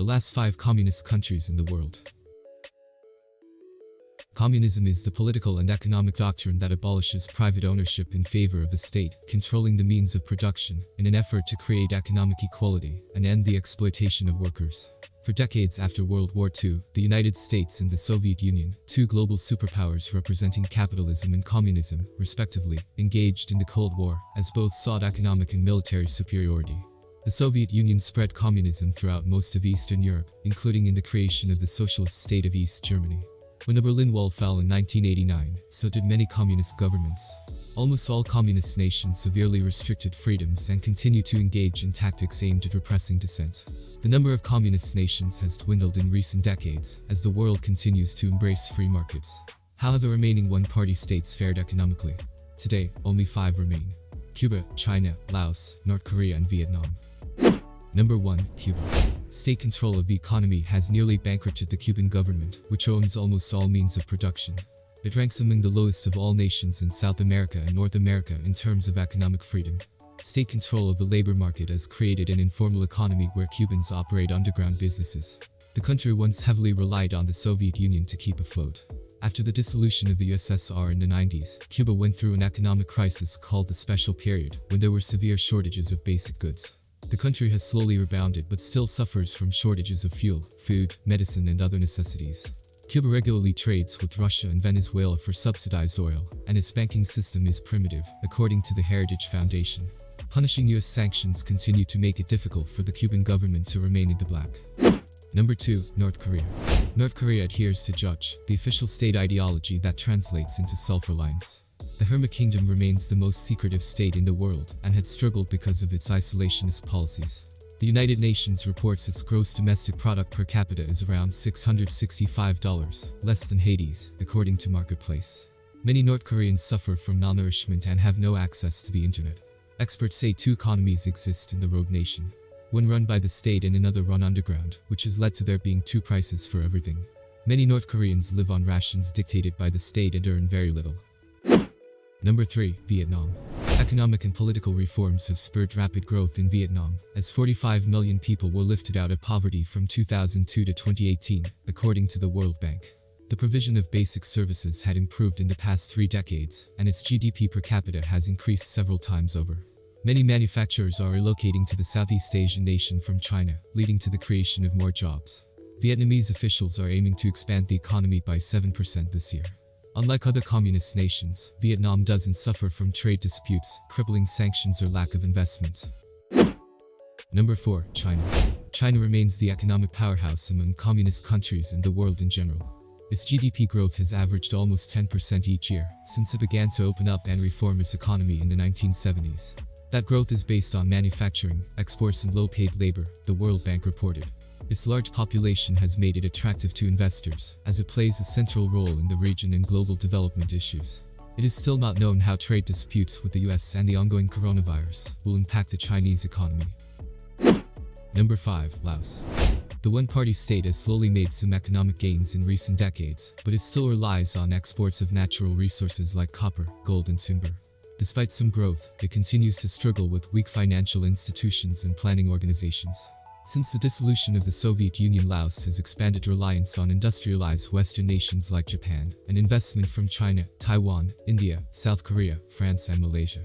The last 5 communist countries in the world. Communism is the political and economic doctrine that abolishes private ownership in favor of the state, controlling the means of production, in an effort to create economic equality and end the exploitation of workers. For decades after World War II, the United States and the Soviet Union, 2 global superpowers representing capitalism and communism, respectively, engaged in the Cold War, as both sought economic and military superiority. The Soviet Union spread communism throughout most of Eastern Europe, including in the creation of the socialist state of East Germany. When the Berlin Wall fell in 1989, so did many communist governments. Almost all communist nations severely restricted freedoms and continue to engage in tactics aimed at repressing dissent. The number of communist nations has dwindled in recent decades, as the world continues to embrace free markets. How have the remaining one-party states fared economically? Today, only 5 remain: Cuba, China, Laos, North Korea and Vietnam. Number 1. Cuba. State control of the economy has nearly bankrupted the Cuban government, which owns almost all means of production. It ranks among the lowest of all nations in South America and North America in terms of economic freedom. State control of the labor market has created an informal economy where Cubans operate underground businesses. The country once heavily relied on the Soviet Union to keep afloat. After the dissolution of the USSR in the 90s, Cuba went through an economic crisis called the Special Period, when there were severe shortages of basic goods. The country has slowly rebounded but still suffers from shortages of fuel, food, medicine and other necessities. Cuba regularly trades with Russia and Venezuela for subsidized oil, and its banking system is primitive, according to the Heritage Foundation. Punishing US sanctions continue to make it difficult for the Cuban government to remain in the black. Number 2. North Korea. North Korea adheres to Juche, the official state ideology that translates into self-reliance. The Hermit Kingdom remains the most secretive state in the world and had struggled because of its isolationist policies. The United Nations reports its gross domestic product per capita is around $665, less than Haiti's, according to Marketplace. Many North Koreans suffer from malnourishment and have no access to the internet. Experts say 2 economies exist in the rogue nation. One run by the state and another run underground, which has led to there being 2 prices for everything. Many North Koreans live on rations dictated by the state and earn very little. Number 3. Vietnam. Economic and political reforms have spurred rapid growth in Vietnam, as 45 million people were lifted out of poverty from 2002 to 2018, according to the World Bank. The provision of basic services had improved in the past 3 decades, and its GDP per capita has increased several times over. Many manufacturers are relocating to the Southeast Asian nation from China, leading to the creation of more jobs. Vietnamese officials are aiming to expand the economy by 7% this year. Unlike other communist nations, Vietnam doesn't suffer from trade disputes, crippling sanctions or lack of investment. Number 4. China. China remains the economic powerhouse among communist countries and the world in general. Its GDP growth has averaged almost 10% each year, since it began to open up and reform its economy in the 1970s. That growth is based on manufacturing, exports and low-paid labor, the World Bank reported. Its large population has made it attractive to investors, as it plays a central role in the region and global development issues. It is still not known how trade disputes with the US and the ongoing coronavirus will impact the Chinese economy. Number 5. Laos. The one-party state has slowly made some economic gains in recent decades, but it still relies on exports of natural resources like copper, gold and timber. Despite some growth, it continues to struggle with weak financial institutions and planning organizations. Since the dissolution of the Soviet Union, Laos has expanded reliance on industrialized Western nations like Japan, and investment from China, Taiwan, India, South Korea, France and Malaysia.